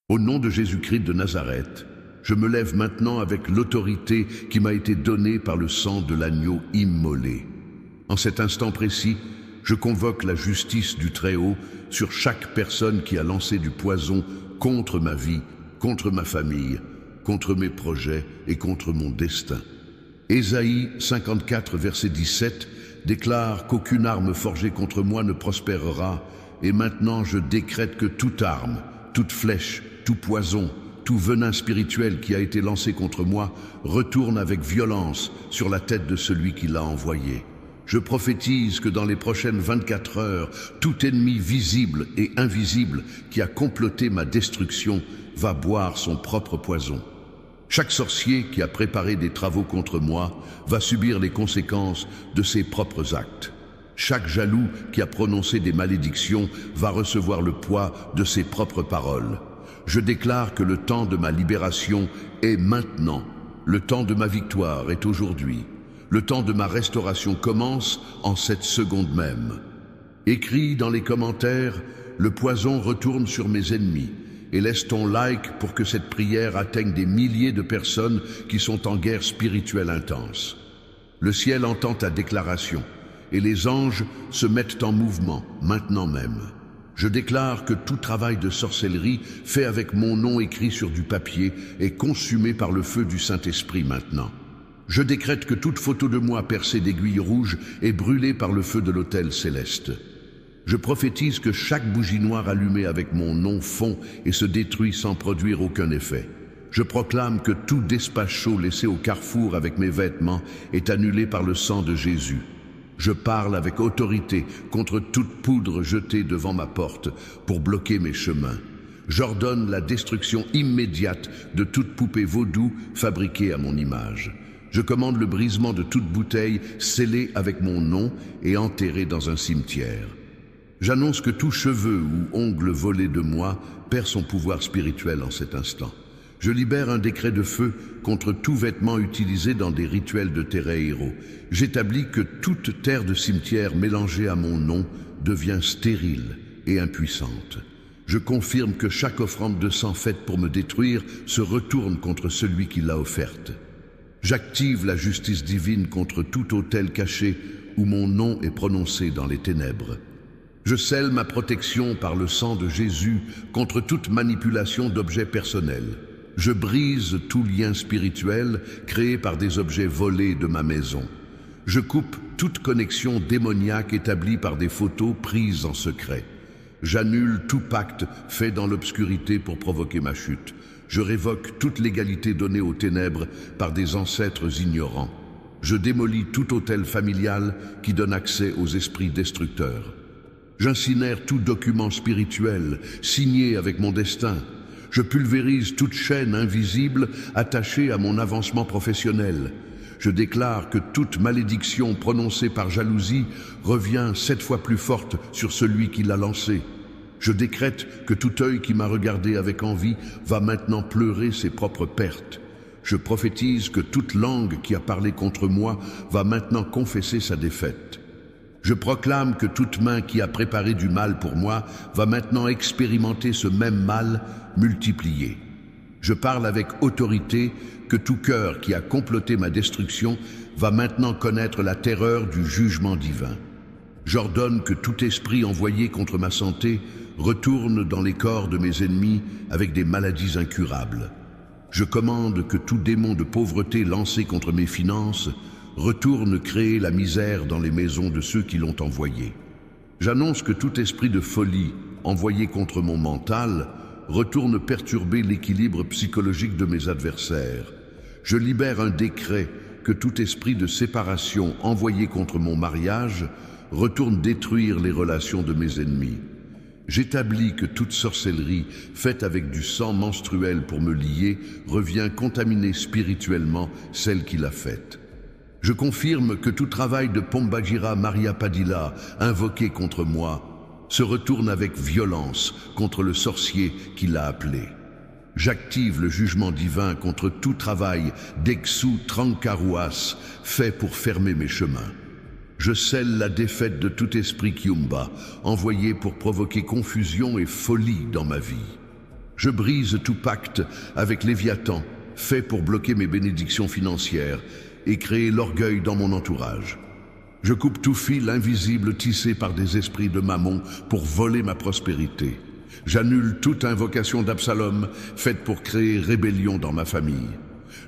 Au nom de Jésus-Christ de Nazareth, je me lève maintenant avec l'autorité qui m'a été donnée par le sang de l'agneau immolé. En cet instant précis, je convoque la justice du Très-Haut sur chaque personne qui a lancé du poison contre ma vie, contre ma famille, contre mes projets et contre mon destin. Ésaïe 54, verset 17, déclare qu'aucune arme forgée contre moi ne prospérera, et maintenant je décrète que toute arme, toute flèche, tout poison, tout venin spirituel qui a été lancé contre moi retourne avec violence sur la tête de celui qui l'a envoyé. Je prophétise que dans les prochaines 24 heures, tout ennemi visible et invisible qui a comploté ma destruction va boire son propre poison. Chaque sorcier qui a préparé des travaux contre moi va subir les conséquences de ses propres actes. Chaque jaloux qui a prononcé des malédictions va recevoir le poids de ses propres paroles. Je déclare que le temps de ma libération est maintenant. Le temps de ma victoire est aujourd'hui. Le temps de ma restauration commence en cette seconde même. Écris dans les commentaires, le poison retourne sur mes ennemis, et laisse ton like pour que cette prière atteigne des milliers de personnes qui sont en guerre spirituelle intense. Le ciel entend ta déclaration, et les anges se mettent en mouvement, maintenant même. Je déclare que tout travail de sorcellerie fait avec mon nom écrit sur du papier est consumé par le feu du Saint-Esprit maintenant. Je décrète que toute photo de moi percée d'aiguilles rouges est brûlée par le feu de l'autel céleste. Je prophétise que chaque bougie noire allumée avec mon nom fond et se détruit sans produire aucun effet. Je proclame que tout despacho laissé au carrefour avec mes vêtements est annulé par le sang de Jésus. Je parle avec autorité contre toute poudre jetée devant ma porte pour bloquer mes chemins. J'ordonne la destruction immédiate de toute poupée vaudou fabriquée à mon image. Je commande le brisement de toute bouteille scellée avec mon nom et enterrée dans un cimetière. J'annonce que tout cheveu ou ongle volé de moi perd son pouvoir spirituel en cet instant. Je libère un décret de feu contre tout vêtement utilisé dans des rituels de Tereiro. J'établis que toute terre de cimetière mélangée à mon nom devient stérile et impuissante. Je confirme que chaque offrande de sang faite pour me détruire se retourne contre celui qui l'a offerte. J'active la justice divine contre tout autel caché où mon nom est prononcé dans les ténèbres. Je scelle ma protection par le sang de Jésus contre toute manipulation d'objets personnels. Je brise tout lien spirituel créé par des objets volés de ma maison. Je coupe toute connexion démoniaque établie par des photos prises en secret. J'annule tout pacte fait dans l'obscurité pour provoquer ma chute. Je révoque toute légalité donnée aux ténèbres par des ancêtres ignorants. Je démolis tout autel familial qui donne accès aux esprits destructeurs. J'incinère tout document spirituel signé avec mon destin. Je pulvérise toute chaîne invisible attachée à mon avancement professionnel. Je déclare que toute malédiction prononcée par jalousie revient 7 fois plus forte sur celui qui l'a lancée. Je décrète que tout œil qui m'a regardé avec envie va maintenant pleurer ses propres pertes. Je prophétise que toute langue qui a parlé contre moi va maintenant confesser sa défaite. Je proclame que toute main qui a préparé du mal pour moi va maintenant expérimenter ce même mal multiplié. Je parle avec autorité que tout cœur qui a comploté ma destruction va maintenant connaître la terreur du jugement divin. J'ordonne que tout esprit envoyé contre ma santé retourne dans les corps de mes ennemis avec des maladies incurables. Je commande que tout démon de pauvreté lancé contre mes finances retourne créer la misère dans les maisons de ceux qui l'ont envoyé. J'annonce que tout esprit de folie envoyé contre mon mental retourne perturber l'équilibre psychologique de mes adversaires. Je libère un décret que tout esprit de séparation envoyé contre mon mariage retourne détruire les relations de mes ennemis. J'établis que toute sorcellerie faite avec du sang menstruel pour me lier revient contaminer spirituellement celle qui l'a faite. Je confirme que tout travail de Pombagira Maria Padilla invoqué contre moi se retourne avec violence contre le sorcier qui l'a appelé. J'active le jugement divin contre tout travail d'Exu Trancaruas fait pour fermer mes chemins. Je scelle la défaite de tout esprit Kiumba, envoyé pour provoquer confusion et folie dans ma vie. Je brise tout pacte avec Léviathan, fait pour bloquer mes bénédictions financières et créer l'orgueil dans mon entourage. Je coupe tout fil invisible tissé par des esprits de Mammon pour voler ma prospérité. J'annule toute invocation d'Absalom faite pour créer rébellion dans ma famille.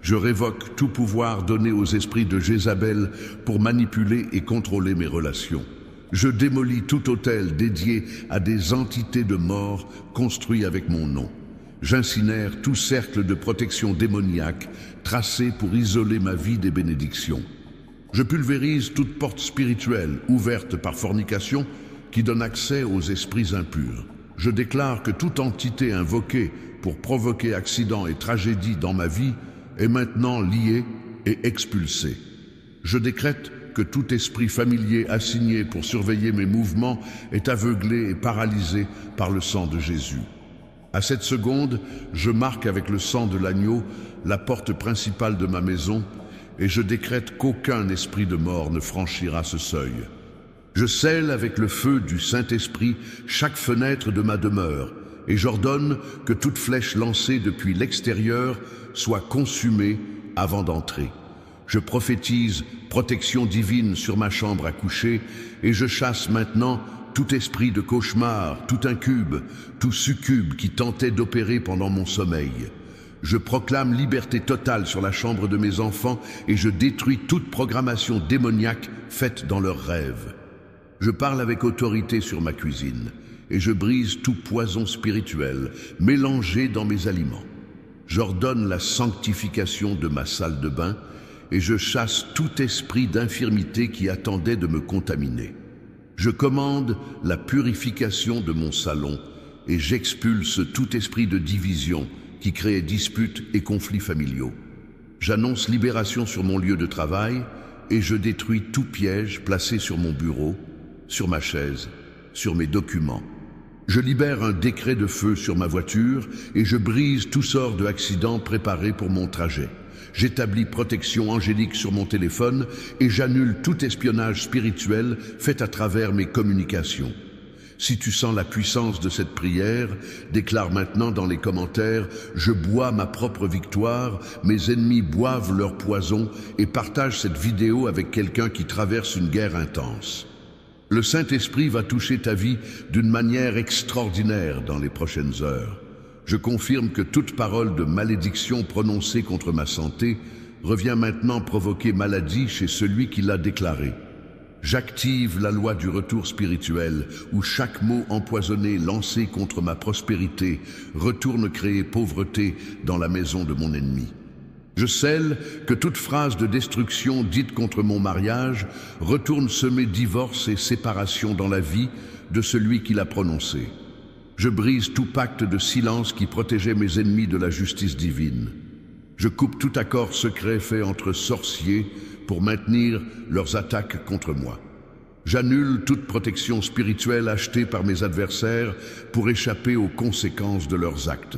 Je révoque tout pouvoir donné aux esprits de Jézabel pour manipuler et contrôler mes relations. Je démolis tout autel dédié à des entités de mort construits avec mon nom. J'incinère tout cercle de protection démoniaque tracé pour isoler ma vie des bénédictions. Je pulvérise toute porte spirituelle ouverte par fornication qui donne accès aux esprits impurs. Je déclare que toute entité invoquée pour provoquer accidents et tragédies dans ma vie est maintenant liée et expulsée. Je décrète que tout esprit familier assigné pour surveiller mes mouvements est aveuglé et paralysé par le sang de Jésus. À cette seconde, je marque avec le sang de l'agneau la porte principale de ma maison et je décrète qu'aucun esprit de mort ne franchira ce seuil. Je scelle avec le feu du Saint-Esprit chaque fenêtre de ma demeure et j'ordonne que toute flèche lancée depuis l'extérieur soit consumée avant d'entrer. Je prophétise protection divine sur ma chambre à coucher et je chasse maintenant tout esprit de cauchemar, tout incube, tout succube qui tentait d'opérer pendant mon sommeil. Je proclame liberté totale sur la chambre de mes enfants et je détruis toute programmation démoniaque faite dans leurs rêves. Je parle avec autorité sur ma cuisine et je brise tout poison spirituel mélangé dans mes aliments. J'ordonne la sanctification de ma salle de bain et je chasse tout esprit d'infirmité qui attendait de me contaminer. Je commande la purification de mon salon et j'expulse tout esprit de division qui créait disputes et conflits familiaux. J'annonce libération sur mon lieu de travail et je détruis tout piège placé sur mon bureau, sur ma chaise, sur mes documents. Je libère un décret de feu sur ma voiture et je brise tout sort de accidents préparés pour mon trajet. J'établis protection angélique sur mon téléphone et j'annule tout espionnage spirituel fait à travers mes communications. Si tu sens la puissance de cette prière, déclare maintenant dans les commentaires « Je bois ma propre victoire, mes ennemis boivent leur poison » et partage cette vidéo avec quelqu'un qui traverse une guerre intense. Le Saint-Esprit va toucher ta vie d'une manière extraordinaire dans les prochaines heures. Je confirme que toute parole de malédiction prononcée contre ma santé revient maintenant provoquer maladie chez celui qui l'a déclarée. J'active la loi du retour spirituel où chaque mot empoisonné lancé contre ma prospérité retourne créer pauvreté dans la maison de mon ennemi. Je scelle que toute phrase de destruction dite contre mon mariage retourne semer divorce et séparation dans la vie de celui qui l'a prononcée. Je brise tout pacte de silence qui protégeait mes ennemis de la justice divine. Je coupe tout accord secret fait entre sorciers pour maintenir leurs attaques contre moi. J'annule toute protection spirituelle achetée par mes adversaires pour échapper aux conséquences de leurs actes.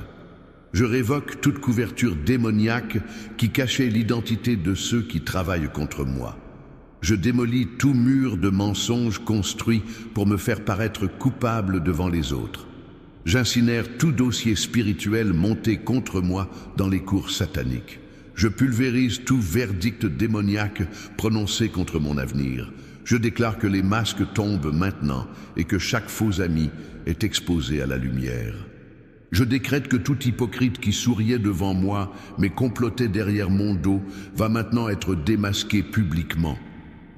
Je révoque toute couverture démoniaque qui cachait l'identité de ceux qui travaillent contre moi. Je démolis tout mur de mensonges construit pour me faire paraître coupable devant les autres. J'incinère tout dossier spirituel monté contre moi dans les cours sataniques. Je pulvérise tout verdict démoniaque prononcé contre mon avenir. Je déclare que les masques tombent maintenant et que chaque faux ami est exposé à la lumière. Je décrète que tout hypocrite qui souriait devant moi mais complotait derrière mon dos va maintenant être démasqué publiquement.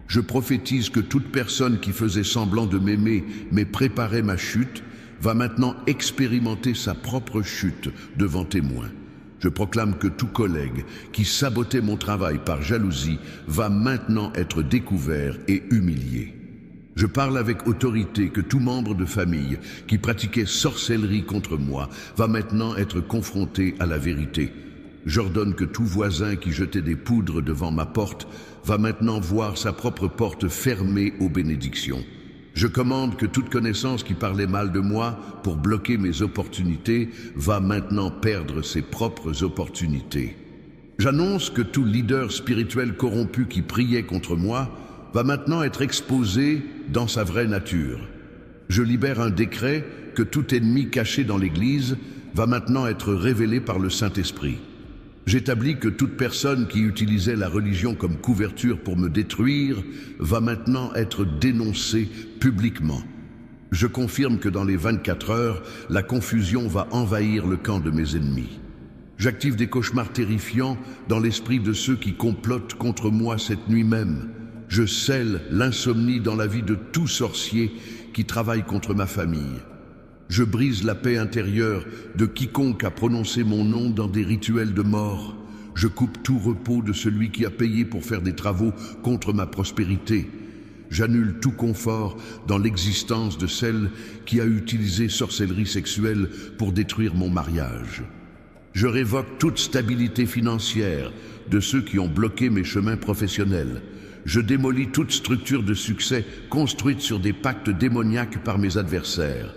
Je prophétise que toute personne qui faisait semblant de m'aimer mais préparait ma chute va maintenant expérimenter sa propre chute devant témoins. Je proclame que tout collègue qui sabotait mon travail par jalousie va maintenant être découvert et humilié. Je parle avec autorité que tout membre de famille qui pratiquait sorcellerie contre moi va maintenant être confronté à la vérité. J'ordonne que tout voisin qui jetait des poudres devant ma porte va maintenant voir sa propre porte fermée aux bénédictions. Je commande que toute connaissance qui parlait mal de moi pour bloquer mes opportunités va maintenant perdre ses propres opportunités. J'annonce que tout leader spirituel corrompu qui priait contre moi va maintenant être exposé dans sa vraie nature. Je libère un décret que tout ennemi caché dans l'Église va maintenant être révélé par le Saint-Esprit. J'établis que toute personne qui utilisait la religion comme couverture pour me détruire va maintenant être dénoncée publiquement. Je confirme que dans les 24 heures, la confusion va envahir le camp de mes ennemis. J'active des cauchemars terrifiants dans l'esprit de ceux qui complotent contre moi cette nuit même. Je scelle l'insomnie dans la vie de tout sorcier qui travaille contre ma famille. Je brise la paix intérieure de quiconque a prononcé mon nom dans des rituels de mort. Je coupe tout repos de celui qui a payé pour faire des travaux contre ma prospérité. J'annule tout confort dans l'existence de celle qui a utilisé sorcellerie sexuelle pour détruire mon mariage. Je révoque toute stabilité financière de ceux qui ont bloqué mes chemins professionnels. Je démolis toute structure de succès construite sur des pactes démoniaques par mes adversaires.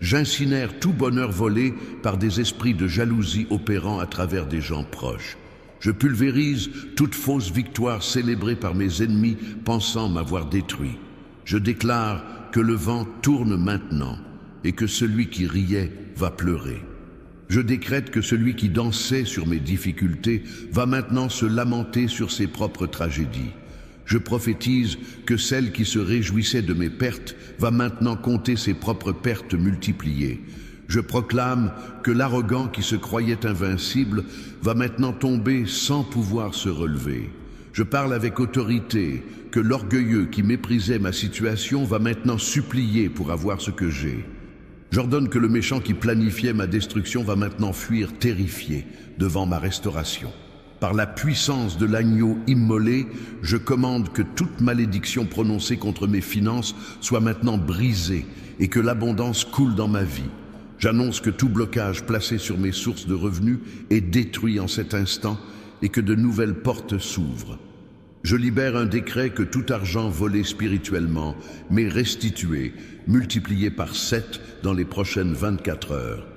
J'incinère tout bonheur volé par des esprits de jalousie opérant à travers des gens proches. Je pulvérise toute fausse victoire célébrée par mes ennemis pensant m'avoir détruit. Je déclare que le vent tourne maintenant et que celui qui riait va pleurer. Je décrète que celui qui dansait sur mes difficultés va maintenant se lamenter sur ses propres tragédies. Je prophétise que celle qui se réjouissait de mes pertes va maintenant compter ses propres pertes multipliées. Je proclame que l'arrogant qui se croyait invincible va maintenant tomber sans pouvoir se relever. Je parle avec autorité que l'orgueilleux qui méprisait ma situation va maintenant supplier pour avoir ce que j'ai. J'ordonne que le méchant qui planifiait ma destruction va maintenant fuir terrifié devant ma restauration. Par la puissance de l'agneau immolé, je commande que toute malédiction prononcée contre mes finances soit maintenant brisée et que l'abondance coule dans ma vie. J'annonce que tout blocage placé sur mes sources de revenus est détruit en cet instant et que de nouvelles portes s'ouvrent. Je libère un décret que tout argent volé spirituellement m'est restitué, multiplié par 7 dans les prochaines 24 heures.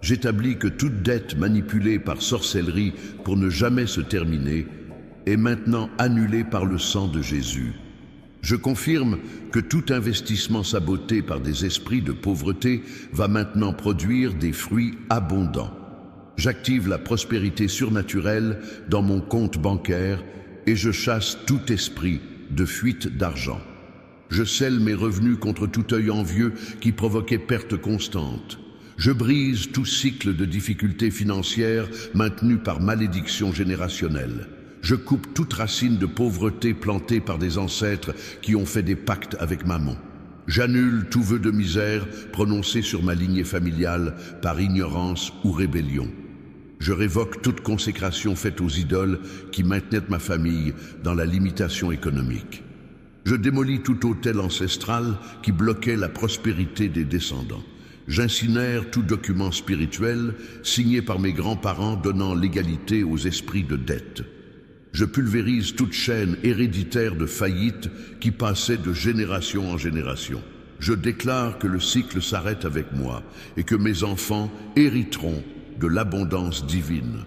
J'établis que toute dette manipulée par sorcellerie pour ne jamais se terminer est maintenant annulée par le sang de Jésus. Je confirme que tout investissement saboté par des esprits de pauvreté va maintenant produire des fruits abondants. J'active la prospérité surnaturelle dans mon compte bancaire et je chasse tout esprit de fuite d'argent. Je scelle mes revenus contre tout œil envieux qui provoquait perte constante. Je brise tout cycle de difficultés financières maintenu par malédiction générationnelle. Je coupe toute racine de pauvreté plantée par des ancêtres qui ont fait des pactes avec Mammon. J'annule tout vœu de misère prononcé sur ma lignée familiale par ignorance ou rébellion. Je révoque toute consécration faite aux idoles qui maintenaient ma famille dans la limitation économique. Je démolis tout autel ancestral qui bloquait la prospérité des descendants. J'incinère tout document spirituel signé par mes grands-parents donnant l'égalité aux esprits de dette. Je pulvérise toute chaîne héréditaire de faillite qui passait de génération en génération. Je déclare que le cycle s'arrête avec moi et que mes enfants hériteront de l'abondance divine.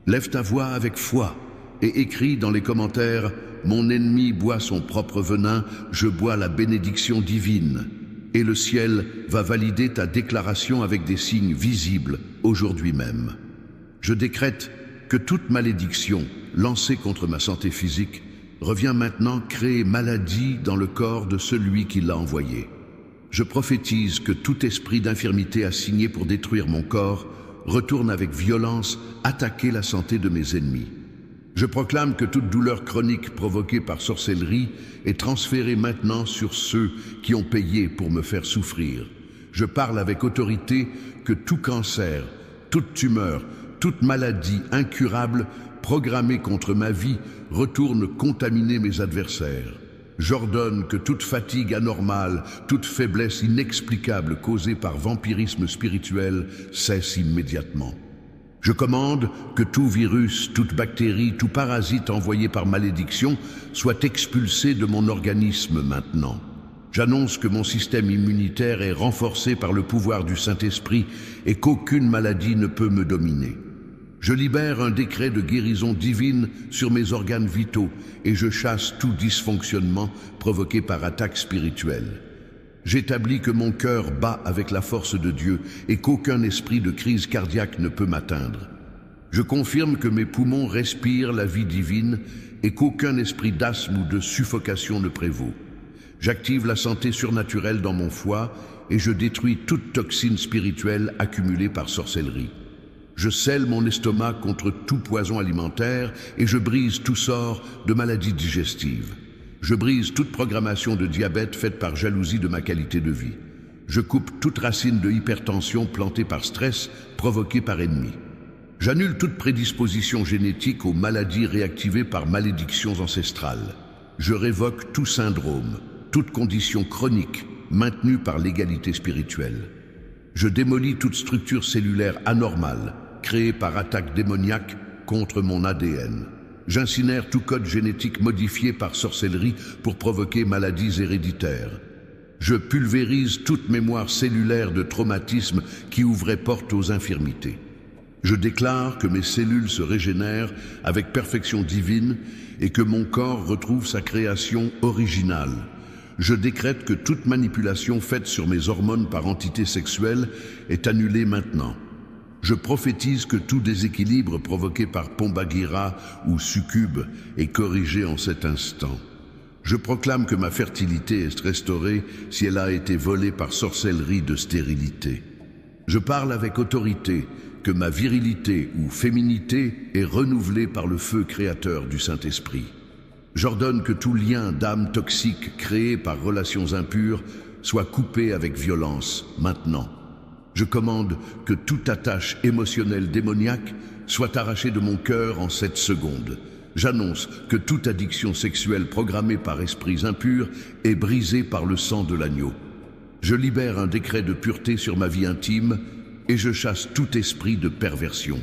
Lève ta voix avec foi et écris dans les commentaires « Mon ennemi boit son propre venin, je bois la bénédiction divine ». Et le ciel va valider ta déclaration avec des signes visibles aujourd'hui même. Je décrète que toute malédiction lancée contre ma santé physique revient maintenant créer maladie dans le corps de celui qui l'a envoyé. Je prophétise que tout esprit d'infirmité assigné pour détruire mon corps retourne avec violence attaquer la santé de mes ennemis. Je proclame que toute douleur chronique provoquée par sorcellerie est transférée maintenant sur ceux qui ont payé pour me faire souffrir. Je parle avec autorité que tout cancer, toute tumeur, toute maladie incurable programmée contre ma vie retourne contaminer mes adversaires. J'ordonne que toute fatigue anormale, toute faiblesse inexplicable causée par vampirisme spirituel cesse immédiatement. Je commande que tout virus, toute bactérie, tout parasite envoyé par malédiction soit expulsé de mon organisme maintenant. J'annonce que mon système immunitaire est renforcé par le pouvoir du Saint-Esprit et qu'aucune maladie ne peut me dominer. Je libère un décret de guérison divine sur mes organes vitaux et je chasse tout dysfonctionnement provoqué par attaque spirituelle. J'établis que mon cœur bat avec la force de Dieu et qu'aucun esprit de crise cardiaque ne peut m'atteindre. Je confirme que mes poumons respirent la vie divine et qu'aucun esprit d'asthme ou de suffocation ne prévaut. J'active la santé surnaturelle dans mon foie et je détruis toute toxine spirituelle accumulée par sorcellerie. Je scelle mon estomac contre tout poison alimentaire et je brise tout sort de maladies digestives. Je brise toute programmation de diabète faite par jalousie de ma qualité de vie. Je coupe toute racine de hypertension plantée par stress provoquée par ennemi. J'annule toute prédisposition génétique aux maladies réactivées par malédictions ancestrales. Je révoque tout syndrome, toute condition chronique maintenue par l'égalité spirituelle. Je démolis toute structure cellulaire anormale créée par attaque démoniaque contre mon ADN. J'incinère tout code génétique modifié par sorcellerie pour provoquer maladies héréditaires. Je pulvérise toute mémoire cellulaire de traumatisme qui ouvrait porte aux infirmités. Je déclare que mes cellules se régénèrent avec perfection divine et que mon corps retrouve sa création originale. Je décrète que toute manipulation faite sur mes hormones par entité sexuelle est annulée maintenant. Je prophétise que tout déséquilibre provoqué par Pombagira ou succube est corrigé en cet instant. Je proclame que ma fertilité est restaurée si elle a été volée par sorcellerie de stérilité. Je parle avec autorité que ma virilité ou féminité est renouvelée par le feu créateur du Saint-Esprit. J'ordonne que tout lien d'âme toxique créé par relations impures soit coupé avec violence, maintenant. Je commande que toute attache émotionnelle démoniaque soit arrachée de mon cœur en 7 secondes. J'annonce que toute addiction sexuelle programmée par esprits impurs est brisée par le sang de l'agneau. Je libère un décret de pureté sur ma vie intime et je chasse tout esprit de perversion.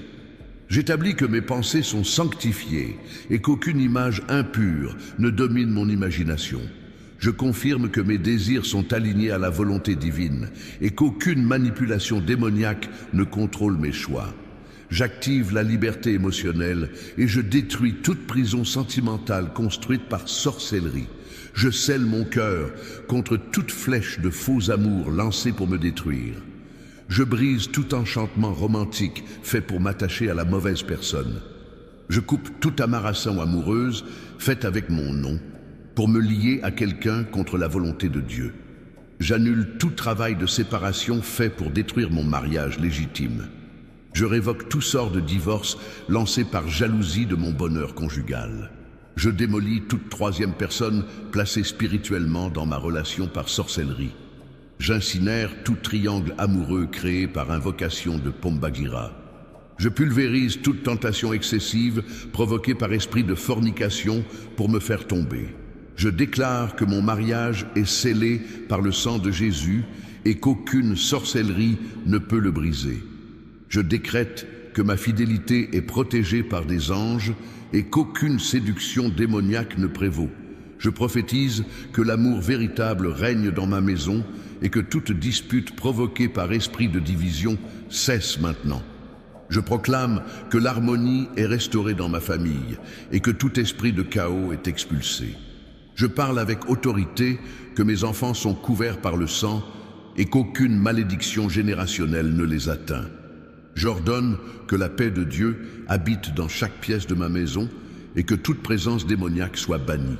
J'établis que mes pensées sont sanctifiées et qu'aucune image impure ne domine mon imagination. Je confirme que mes désirs sont alignés à la volonté divine et qu'aucune manipulation démoniaque ne contrôle mes choix. J'active la liberté émotionnelle et je détruis toute prison sentimentale construite par sorcellerie. Je scelle mon cœur contre toute flèche de faux amour lancée pour me détruire. Je brise tout enchantement romantique fait pour m'attacher à la mauvaise personne. Je coupe toute amarration amoureuse faite avec mon nom pour me lier à quelqu'un contre la volonté de Dieu. J'annule tout travail de séparation fait pour détruire mon mariage légitime. Je révoque tout sort de divorce lancé par jalousie de mon bonheur conjugal. Je démolis toute troisième personne placée spirituellement dans ma relation par sorcellerie. J'incinère tout triangle amoureux créé par invocation de Pombagira. Je pulvérise toute tentation excessive provoquée par esprit de fornication pour me faire tomber. Je déclare que mon mariage est scellé par le sang de Jésus et qu'aucune sorcellerie ne peut le briser. Je décrète que ma fidélité est protégée par des anges et qu'aucune séduction démoniaque ne prévaut. Je prophétise que l'amour véritable règne dans ma maison et que toute dispute provoquée par esprit de division cesse maintenant. Je proclame que l'harmonie est restaurée dans ma famille et que tout esprit de chaos est expulsé. Je parle avec autorité que mes enfants sont couverts par le sang et qu'aucune malédiction générationnelle ne les atteint. J'ordonne que la paix de Dieu habite dans chaque pièce de ma maison et que toute présence démoniaque soit bannie.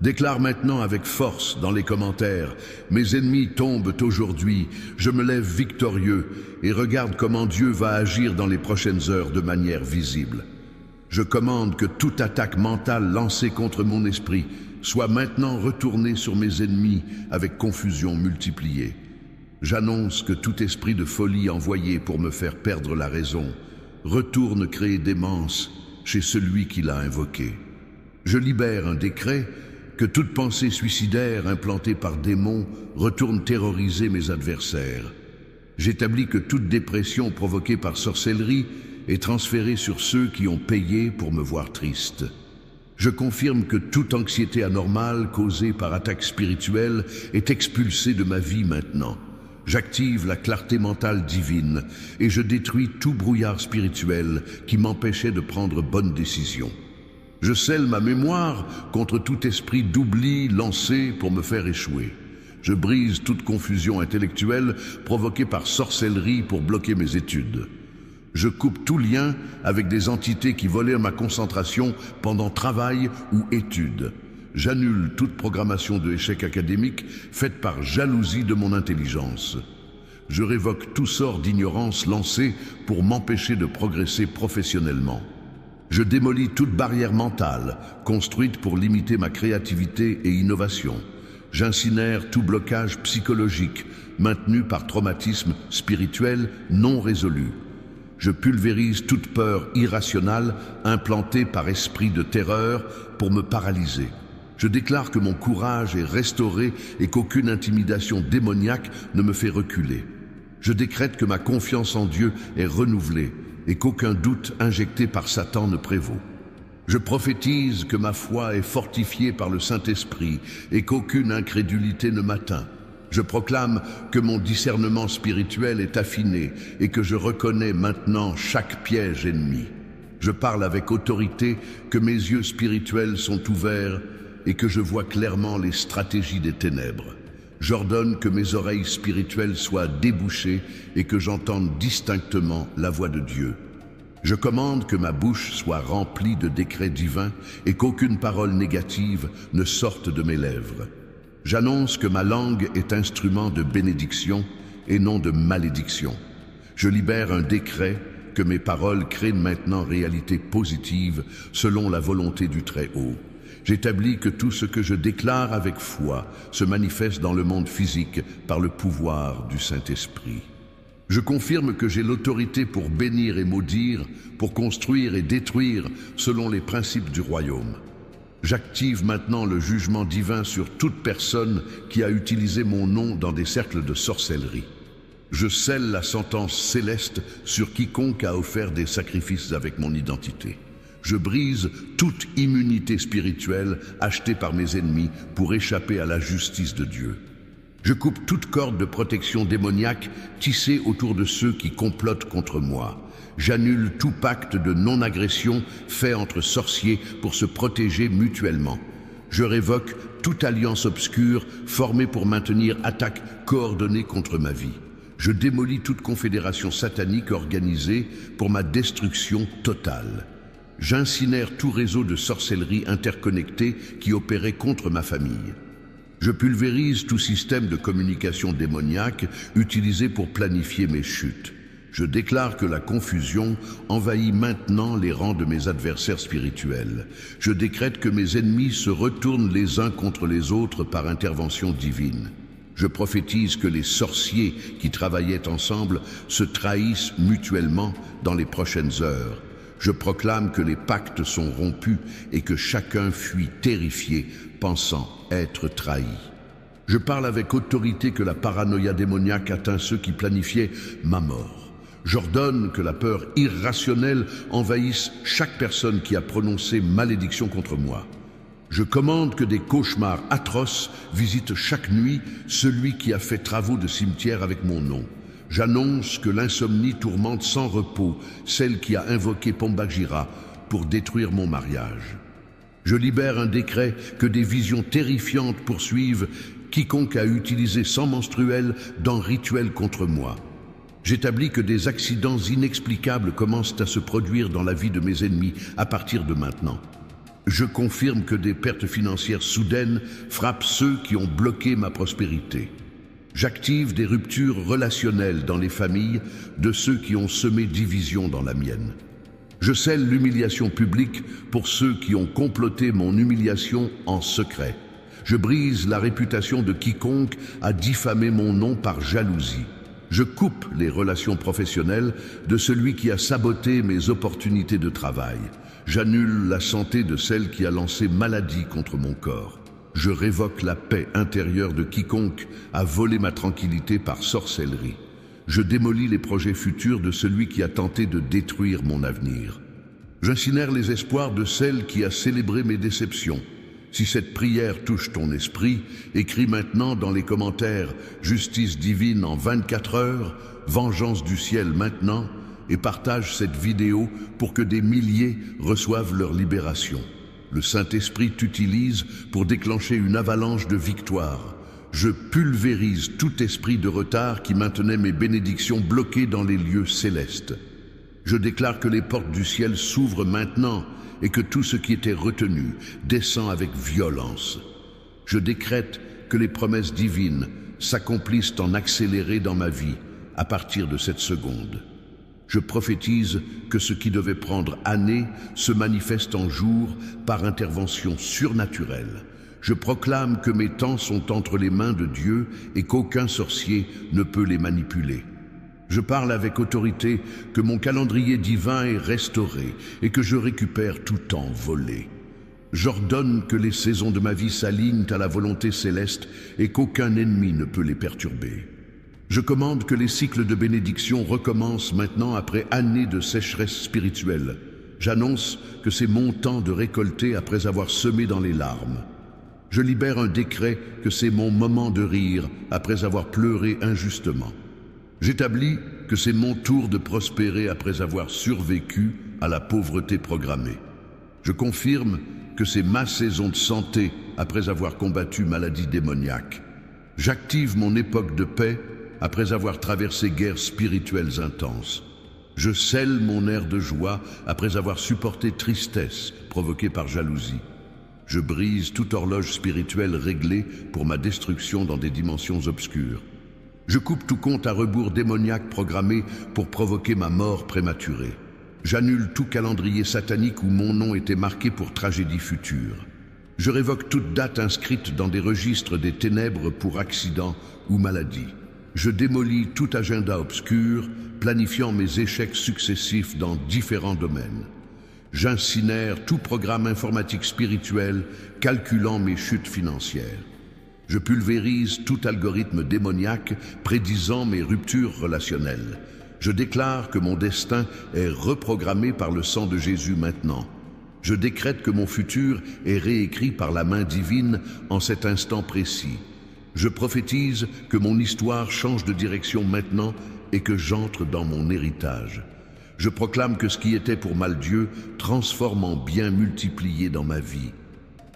Déclare maintenant avec force dans les commentaires « Mes ennemis tombent aujourd'hui, je me lève victorieux et regarde comment Dieu va agir dans les prochaines heures de manière visible. » Je commande que toute attaque mentale lancée contre mon esprit soit maintenant retournée sur mes ennemis avec confusion multipliée. J'annonce que tout esprit de folie envoyé pour me faire perdre la raison retourne créer démence chez celui qui l'a invoqué. Je libère un décret que toute pensée suicidaire implantée par démons retourne terroriser mes adversaires. J'établis que toute dépression provoquée par sorcellerie est transférée sur ceux qui ont payé pour me voir triste. Je confirme que toute anxiété anormale causée par attaque spirituelle est expulsée de ma vie maintenant. J'active la clarté mentale divine et je détruis tout brouillard spirituel qui m'empêchait de prendre bonnes décisions. Je scelle ma mémoire contre tout esprit d'oubli lancé pour me faire échouer. Je brise toute confusion intellectuelle provoquée par sorcellerie pour bloquer mes études. Je coupe tout lien avec des entités qui volaient ma concentration pendant travail ou études. J'annule toute programmation de échec académique faite par jalousie de mon intelligence. Je révoque tout sort d'ignorance lancé pour m'empêcher de progresser professionnellement. Je démolis toute barrière mentale construite pour limiter ma créativité et innovation. J'incinère tout blocage psychologique maintenu par traumatisme spirituel non résolu. Je pulvérise toute peur irrationnelle implantée par esprit de terreur pour me paralyser. Je déclare que mon courage est restauré et qu'aucune intimidation démoniaque ne me fait reculer. Je décrète que ma confiance en Dieu est renouvelée et qu'aucun doute injecté par Satan ne prévaut. Je prophétise que ma foi est fortifiée par le Saint-Esprit et qu'aucune incrédulité ne m'atteint. Je proclame que mon discernement spirituel est affiné et que je reconnais maintenant chaque piège ennemi. Je parle avec autorité que mes yeux spirituels sont ouverts et que je vois clairement les stratégies des ténèbres. J'ordonne que mes oreilles spirituelles soient débouchées et que j'entende distinctement la voix de Dieu. Je commande que ma bouche soit remplie de décrets divins et qu'aucune parole négative ne sorte de mes lèvres. J'annonce que ma langue est instrument de bénédiction et non de malédiction. Je libère un décret que mes paroles créent maintenant réalité positive selon la volonté du Très-Haut. J'établis que tout ce que je déclare avec foi se manifeste dans le monde physique par le pouvoir du Saint-Esprit. Je confirme que j'ai l'autorité pour bénir et maudire, pour construire et détruire selon les principes du royaume. J'active maintenant le jugement divin sur toute personne qui a utilisé mon nom dans des cercles de sorcellerie. Je scelle la sentence céleste sur quiconque a offert des sacrifices avec mon identité. Je brise toute immunité spirituelle achetée par mes ennemis pour échapper à la justice de Dieu. Je coupe toute corde de protection démoniaque tissée autour de ceux qui complotent contre moi. J'annule tout pacte de non-agression fait entre sorciers pour se protéger mutuellement. Je révoque toute alliance obscure formée pour maintenir attaque coordonnée contre ma vie. Je démolis toute confédération satanique organisée pour ma destruction totale. J'incinère tout réseau de sorcellerie interconnecté qui opérait contre ma famille. Je pulvérise tout système de communication démoniaque utilisé pour planifier mes chutes. Je déclare que la confusion envahit maintenant les rangs de mes adversaires spirituels. Je décrète que mes ennemis se retournent les uns contre les autres par intervention divine. Je prophétise que les sorciers qui travaillaient ensemble se trahissent mutuellement dans les prochaines heures. Je proclame que les pactes sont rompus et que chacun fuit terrifié, pensant être trahi. Je parle avec autorité que la paranoïa démoniaque atteint ceux qui planifiaient ma mort. J'ordonne que la peur irrationnelle envahisse chaque personne qui a prononcé malédiction contre moi. Je commande que des cauchemars atroces visitent chaque nuit celui qui a fait travaux de cimetière avec mon nom. J'annonce que l'insomnie tourmente sans repos celle qui a invoqué Pombagira pour détruire mon mariage. Je libère un décret que des visions terrifiantes poursuivent quiconque a utilisé sang menstruel dans rituel contre moi. J'établis que des accidents inexplicables commencent à se produire dans la vie de mes ennemis à partir de maintenant. Je confirme que des pertes financières soudaines frappent ceux qui ont bloqué ma prospérité. J'active des ruptures relationnelles dans les familles de ceux qui ont semé division dans la mienne. Je scelle l'humiliation publique pour ceux qui ont comploté mon humiliation en secret. Je brise la réputation de quiconque a diffamé mon nom par jalousie. Je coupe les relations professionnelles de celui qui a saboté mes opportunités de travail. J'annule la santé de celle qui a lancé maladie contre mon corps. Je révoque la paix intérieure de quiconque a volé ma tranquillité par sorcellerie. Je démolis les projets futurs de celui qui a tenté de détruire mon avenir. J'incinère les espoirs de celle qui a célébré mes déceptions. Si cette prière touche ton esprit, écris maintenant dans les commentaires « Justice divine en 24 heures, vengeance du ciel maintenant » et partage cette vidéo pour que des milliers reçoivent leur libération. Le Saint-Esprit t'utilise pour déclencher une avalanche de victoires. Je pulvérise tout esprit de retard qui maintenait mes bénédictions bloquées dans les lieux célestes. Je déclare que les portes du ciel s'ouvrent maintenant et que tout ce qui était retenu descend avec violence. Je décrète que les promesses divines s'accomplissent en accéléré dans ma vie à partir de cette seconde. Je prophétise que ce qui devait prendre années se manifeste en jours par intervention surnaturelle. Je proclame que mes temps sont entre les mains de Dieu et qu'aucun sorcier ne peut les manipuler. Je parle avec autorité que mon calendrier divin est restauré et que je récupère tout temps volé. J'ordonne que les saisons de ma vie s'alignent à la volonté céleste et qu'aucun ennemi ne peut les perturber. Je commande que les cycles de bénédiction recommencent maintenant après années de sécheresse spirituelle. J'annonce que c'est mon temps de récolter après avoir semé dans les larmes. Je libère un décret que c'est mon moment de rire après avoir pleuré injustement. J'établis que c'est mon tour de prospérer après avoir survécu à la pauvreté programmée. Je confirme que c'est ma saison de santé après avoir combattu maladie démoniaque. J'active mon époque de paix après avoir traversé guerres spirituelles intenses. Je scelle mon air de joie après avoir supporté tristesse provoquée par jalousie. Je brise toute horloge spirituelle réglée pour ma destruction dans des dimensions obscures. Je coupe tout compte à rebours démoniaque programmé pour provoquer ma mort prématurée. J'annule tout calendrier satanique où mon nom était marqué pour tragédie future. Je révoque toute date inscrite dans des registres des ténèbres pour accident ou maladie. Je démolis tout agenda obscur, planifiant mes échecs successifs dans différents domaines. J'incinère tout programme informatique spirituel calculant mes chutes financières. Je pulvérise tout algorithme démoniaque prédisant mes ruptures relationnelles. Je déclare que mon destin est reprogrammé par le sang de Jésus maintenant. Je décrète que mon futur est réécrit par la main divine en cet instant précis. Je prophétise que mon histoire change de direction maintenant et que j'entre dans mon héritage. Je proclame que ce qui était pour mal Dieu transforme en bien multiplié dans ma vie.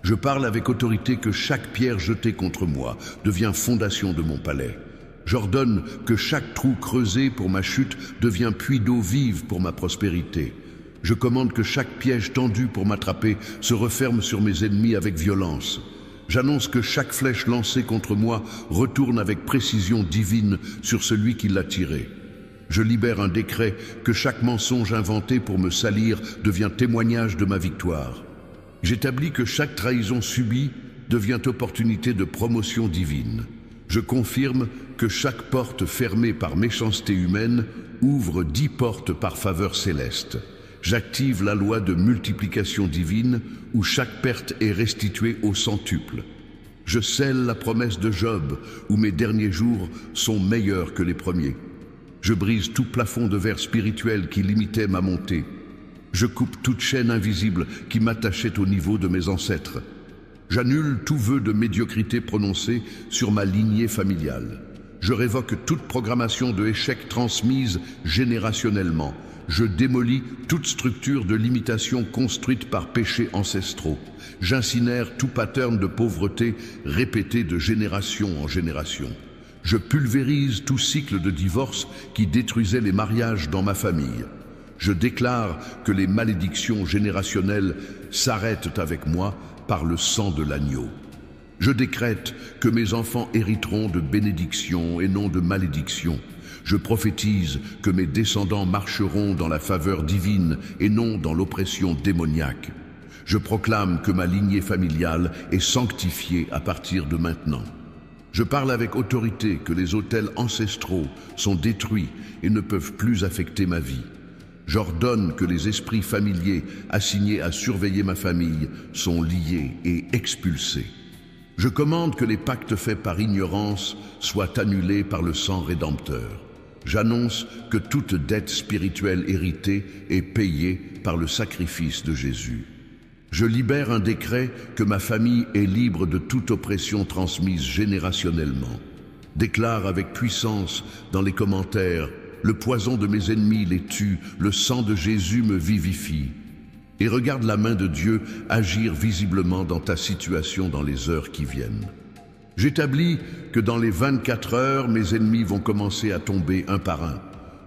Je parle avec autorité que chaque pierre jetée contre moi devient fondation de mon palais. J'ordonne que chaque trou creusé pour ma chute devient puits d'eau vive pour ma prospérité. Je commande que chaque piège tendu pour m'attraper se referme sur mes ennemis avec violence. J'annonce que chaque flèche lancée contre moi retourne avec précision divine sur celui qui l'a tirée. Je libère un décret que chaque mensonge inventé pour me salir devient témoignage de ma victoire. J'établis que chaque trahison subie devient opportunité de promotion divine. Je confirme que chaque porte fermée par méchanceté humaine ouvre 10 portes par faveur céleste. J'active la loi de multiplication divine où chaque perte est restituée au centuple. Je scelle la promesse de Job où mes derniers jours sont meilleurs que les premiers. Je brise tout plafond de verre spirituel qui limitait ma montée. Je coupe toute chaîne invisible qui m'attachait au niveau de mes ancêtres. J'annule tout vœu de médiocrité prononcé sur ma lignée familiale. Je révoque toute programmation de échec transmise générationnellement. Je démolis toute structure de limitation construite par péchés ancestraux. J'incinère tout pattern de pauvreté répété de génération en génération. Je pulvérise tout cycle de divorce qui détruisait les mariages dans ma famille. Je déclare que les malédictions générationnelles s'arrêtent avec moi par le sang de l'agneau. Je décrète que mes enfants hériteront de bénédictions et non de malédictions. Je prophétise que mes descendants marcheront dans la faveur divine et non dans l'oppression démoniaque. Je proclame que ma lignée familiale est sanctifiée à partir de maintenant. Je parle avec autorité que les autels ancestraux sont détruits et ne peuvent plus affecter ma vie. J'ordonne que les esprits familiers assignés à surveiller ma famille sont liés et expulsés. Je commande que les pactes faits par ignorance soient annulés par le sang rédempteur. J'annonce que toute dette spirituelle héritée est payée par le sacrifice de Jésus. Je libère un décret que ma famille est libre de toute oppression transmise générationnellement. Déclare avec puissance dans les commentaires: le poison de mes ennemis les tue, le sang de Jésus me vivifie. Et regarde la main de Dieu agir visiblement dans ta situation dans les heures qui viennent. J'établis que dans les 24 heures, mes ennemis vont commencer à tomber un par un.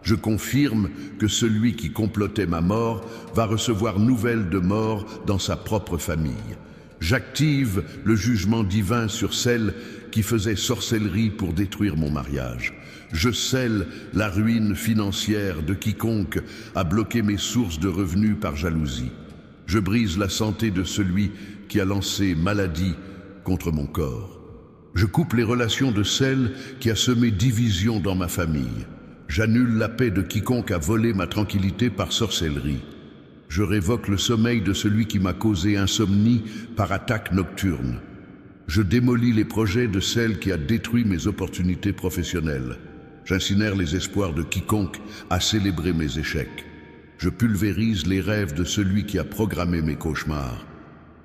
Je confirme que celui qui complotait ma mort va recevoir nouvelle de mort dans sa propre famille. J'active le jugement divin sur celle qui faisait sorcellerie pour détruire mon mariage. Je scelle la ruine financière de quiconque a bloqué mes sources de revenus par jalousie. Je brise la santé de celui qui a lancé maladie contre mon corps. Je coupe les relations de celle qui a semé division dans ma famille. J'annule la paix de quiconque a volé ma tranquillité par sorcellerie. Je révoque le sommeil de celui qui m'a causé insomnie par attaque nocturne. Je démolis les projets de celle qui a détruit mes opportunités professionnelles. J'incinère les espoirs de quiconque a célébré mes échecs. Je pulvérise les rêves de celui qui a programmé mes cauchemars.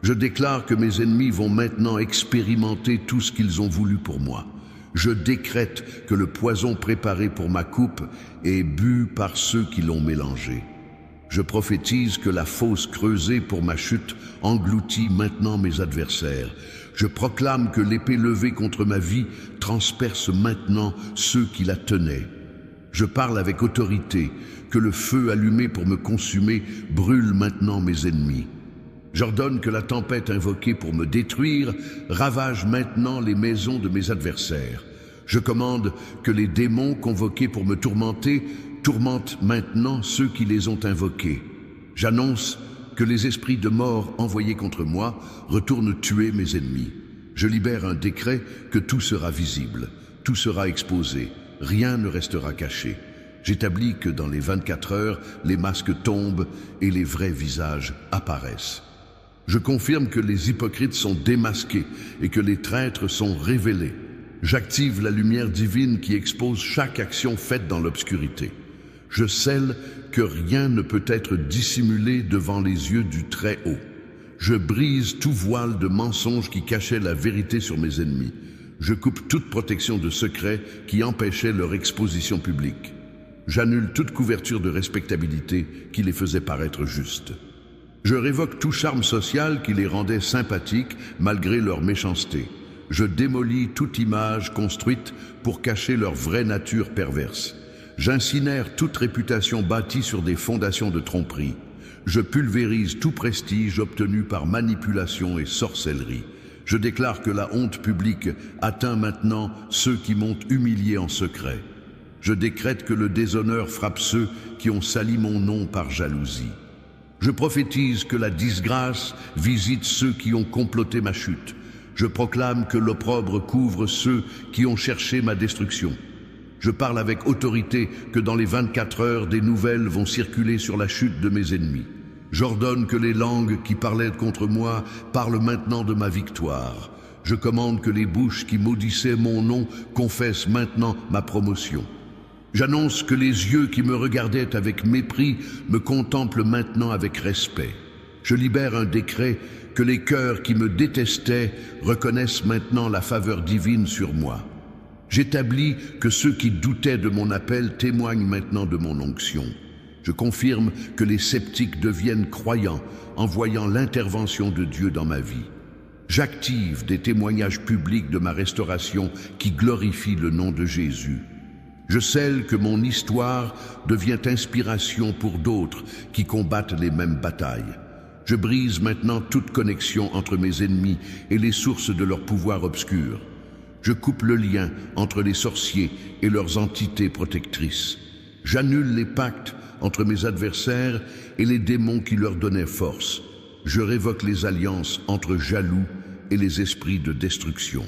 Je déclare que mes ennemis vont maintenant expérimenter tout ce qu'ils ont voulu pour moi. Je décrète que le poison préparé pour ma coupe est bu par ceux qui l'ont mélangé. Je prophétise que la fosse creusée pour ma chute engloutit maintenant mes adversaires. Je proclame que l'épée levée contre ma vie transperce maintenant ceux qui la tenaient. Je parle avec autorité que le feu allumé pour me consumer brûle maintenant mes ennemis. J'ordonne que la tempête invoquée pour me détruire ravage maintenant les maisons de mes adversaires. Je commande que les démons convoqués pour me tourmenter tourmentent maintenant ceux qui les ont invoqués. J'annonce que les esprits de mort envoyés contre moi retournent tuer mes ennemis. Je libère un décret que tout sera visible, tout sera exposé, rien ne restera caché. J'établis que dans les 24 heures, les masques tombent et les vrais visages apparaissent. Je confirme que les hypocrites sont démasqués et que les traîtres sont révélés. J'active la lumière divine qui expose chaque action faite dans l'obscurité. Je scelle que rien ne peut être dissimulé devant les yeux du Très-Haut. Je brise tout voile de mensonge qui cachait la vérité sur mes ennemis. Je coupe toute protection de secrets qui empêchait leur exposition publique. J'annule toute couverture de respectabilité qui les faisait paraître justes. Je révoque tout charme social qui les rendait sympathiques malgré leur méchanceté. Je démolis toute image construite pour cacher leur vraie nature perverse. J'incinère toute réputation bâtie sur des fondations de tromperie. Je pulvérise tout prestige obtenu par manipulation et sorcellerie. Je déclare que la honte publique atteint maintenant ceux qui m'ont humilié en secret. Je décrète que le déshonneur frappe ceux qui ont sali mon nom par jalousie. Je prophétise que la disgrâce visite ceux qui ont comploté ma chute. Je proclame que l'opprobre couvre ceux qui ont cherché ma destruction. Je parle avec autorité que dans les 24 heures, des nouvelles vont circuler sur la chute de mes ennemis. J'ordonne que les langues qui parlaient contre moi parlent maintenant de ma victoire. Je commande que les bouches qui maudissaient mon nom confessent maintenant ma promotion. J'annonce que les yeux qui me regardaient avec mépris me contemplent maintenant avec respect. Je libère un décret que les cœurs qui me détestaient reconnaissent maintenant la faveur divine sur moi. J'établis que ceux qui doutaient de mon appel témoignent maintenant de mon onction. Je confirme que les sceptiques deviennent croyants en voyant l'intervention de Dieu dans ma vie. J'active des témoignages publics de ma restauration qui glorifient le nom de Jésus. Je scelle que mon histoire devient inspiration pour d'autres qui combattent les mêmes batailles. Je brise maintenant toute connexion entre mes ennemis et les sources de leur pouvoir obscur. Je coupe le lien entre les sorciers et leurs entités protectrices. J'annule les pactes entre mes adversaires et les démons qui leur donnaient force. Je révoque les alliances entre jaloux et les esprits de destruction.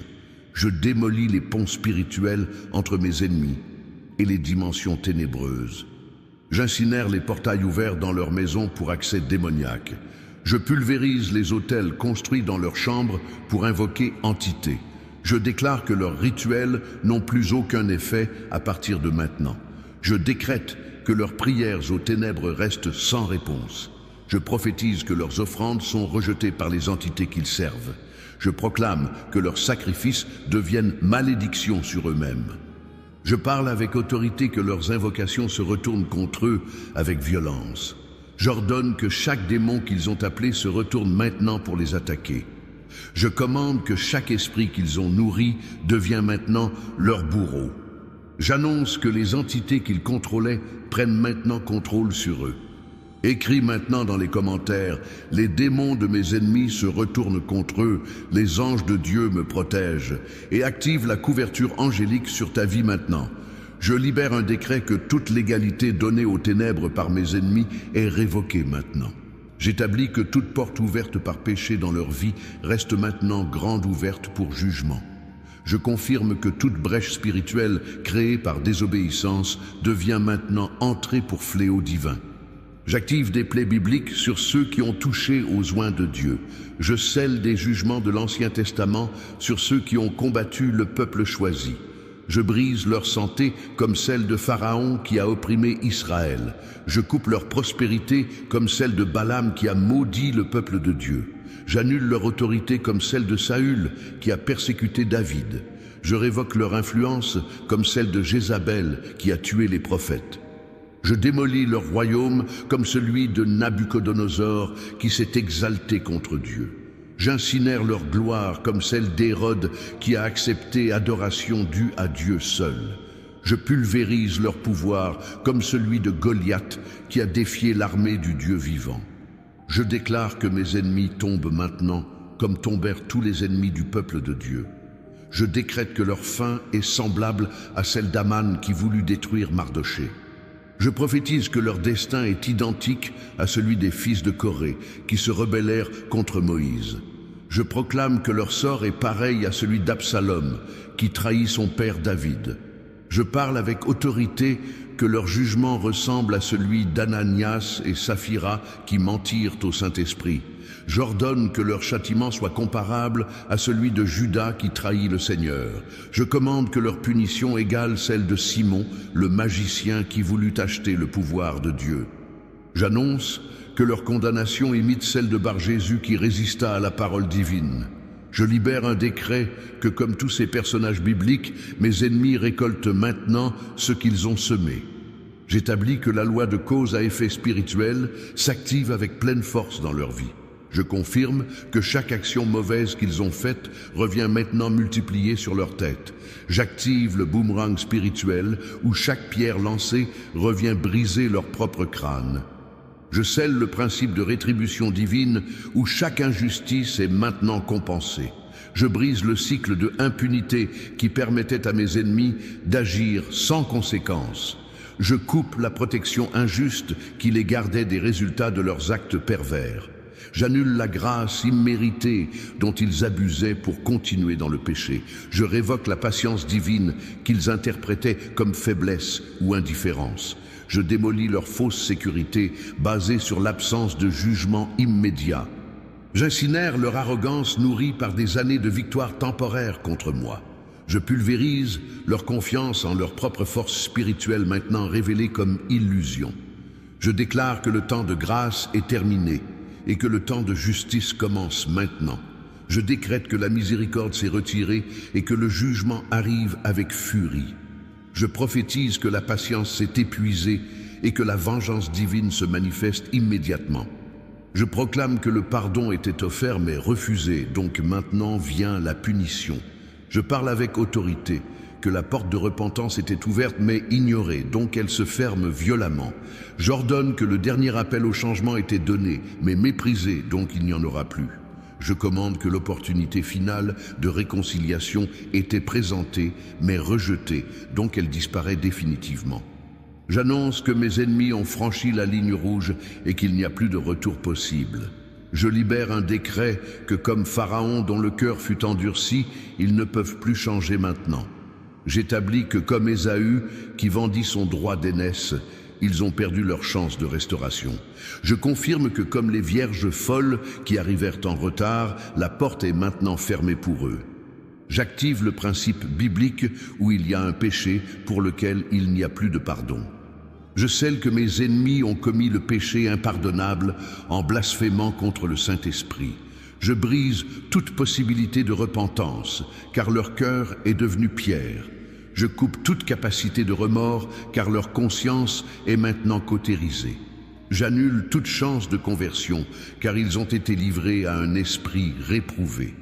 Je démolis les ponts spirituels entre mes ennemis et les dimensions ténébreuses. J'incinère les portails ouverts dans leurs maisons pour accès démoniaque. Je pulvérise les autels construits dans leurs chambres pour invoquer entités. Je déclare que leurs rituels n'ont plus aucun effet à partir de maintenant. Je décrète que leurs prières aux ténèbres restent sans réponse. Je prophétise que leurs offrandes sont rejetées par les entités qu'ils servent. Je proclame que leurs sacrifices deviennent malédiction sur eux-mêmes. Je parle avec autorité que leurs invocations se retournent contre eux avec violence. J'ordonne que chaque démon qu'ils ont appelé se retourne maintenant pour les attaquer. Je commande que chaque esprit qu'ils ont nourri devient maintenant leur bourreau. J'annonce que les entités qu'ils contrôlaient prennent maintenant contrôle sur eux. Écris maintenant dans les commentaires, les démons de mes ennemis se retournent contre eux, les anges de Dieu me protègent, et active la couverture angélique sur ta vie maintenant. Je libère un décret que toute légalité donnée aux ténèbres par mes ennemis est révoquée maintenant. J'établis que toute porte ouverte par péché dans leur vie reste maintenant grande ouverte pour jugement. Je confirme que toute brèche spirituelle créée par désobéissance devient maintenant entrée pour fléau divin. J'active des plaies bibliques sur ceux qui ont touché aux oints de Dieu. Je scelle des jugements de l'Ancien Testament sur ceux qui ont combattu le peuple choisi. Je brise leur santé comme celle de Pharaon qui a opprimé Israël. Je coupe leur prospérité comme celle de Balaam qui a maudit le peuple de Dieu. J'annule leur autorité comme celle de Saül qui a persécuté David. Je révoque leur influence comme celle de Jézabel qui a tué les prophètes. Je démolis leur royaume comme celui de Nabuchodonosor qui s'est exalté contre Dieu. J'incinère leur gloire comme celle d'Hérode qui a accepté adoration due à Dieu seul. Je pulvérise leur pouvoir comme celui de Goliath qui a défié l'armée du Dieu vivant. Je déclare que mes ennemis tombent maintenant comme tombèrent tous les ennemis du peuple de Dieu. Je décrète que leur fin est semblable à celle d'Aman qui voulut détruire Mardoché. Je prophétise que leur destin est identique à celui des fils de Corée qui se rebellèrent contre Moïse. Je proclame que leur sort est pareil à celui d'Absalom qui trahit son père David. Je parle avec autorité que leur jugement ressemble à celui d'Ananias et Saphira qui mentirent au Saint-Esprit. J'ordonne que leur châtiment soit comparable à celui de Judas qui trahit le Seigneur. Je commande que leur punition égale celle de Simon, le magicien qui voulut acheter le pouvoir de Dieu. J'annonce que leur condamnation imite celle de Bar-Jésus qui résista à la parole divine. Je libère un décret que, comme tous ces personnages bibliques, mes ennemis récoltent maintenant ce qu'ils ont semé. J'établis que la loi de cause à effet spirituel s'active avec pleine force dans leur vie. Je confirme que chaque action mauvaise qu'ils ont faite revient maintenant multipliée sur leur tête. J'active le boomerang spirituel où chaque pierre lancée revient briser leur propre crâne. Je scelle le principe de rétribution divine où chaque injustice est maintenant compensée. Je brise le cycle de impunité qui permettait à mes ennemis d'agir sans conséquence. Je coupe la protection injuste qui les gardait des résultats de leurs actes pervers. J'annule la grâce imméritée dont ils abusaient pour continuer dans le péché. Je révoque la patience divine qu'ils interprétaient comme faiblesse ou indifférence. Je démolis leur fausse sécurité basée sur l'absence de jugement immédiat. J'incinère leur arrogance nourrie par des années de victoire temporaire contre moi. Je pulvérise leur confiance en leur propre force spirituelle maintenant révélée comme illusion. Je déclare que le temps de grâce est terminé et que le temps de justice commence maintenant. Je décrète que la miséricorde s'est retirée et que le jugement arrive avec furie. Je prophétise que la patience s'est épuisée et que la vengeance divine se manifeste immédiatement. Je proclame que le pardon était offert mais refusé, donc maintenant vient la punition. Je parle avec autorité que la porte de repentance était ouverte mais ignorée, donc elle se ferme violemment. J'ordonne que le dernier appel au changement était donné, mais méprisé, donc il n'y en aura plus. Je commande que l'opportunité finale de réconciliation était présentée, mais rejetée, donc elle disparaît définitivement. J'annonce que mes ennemis ont franchi la ligne rouge et qu'il n'y a plus de retour possible. Je libère un décret que, comme Pharaon dont le cœur fut endurci, ils ne peuvent plus changer maintenant. J'établis que, comme Ésaü, qui vendit son droit d'aînesse, ils ont perdu leur chance de restauration. Je confirme que, comme les vierges folles qui arrivèrent en retard, la porte est maintenant fermée pour eux. J'active le principe biblique où il y a un péché pour lequel il n'y a plus de pardon. Je scelle que mes ennemis ont commis le péché impardonnable en blasphémant contre le Saint-Esprit. Je brise toute possibilité de repentance, car leur cœur est devenu pierre. Je coupe toute capacité de remords, car leur conscience est maintenant cautérisée. J'annule toute chance de conversion, car ils ont été livrés à un esprit réprouvé.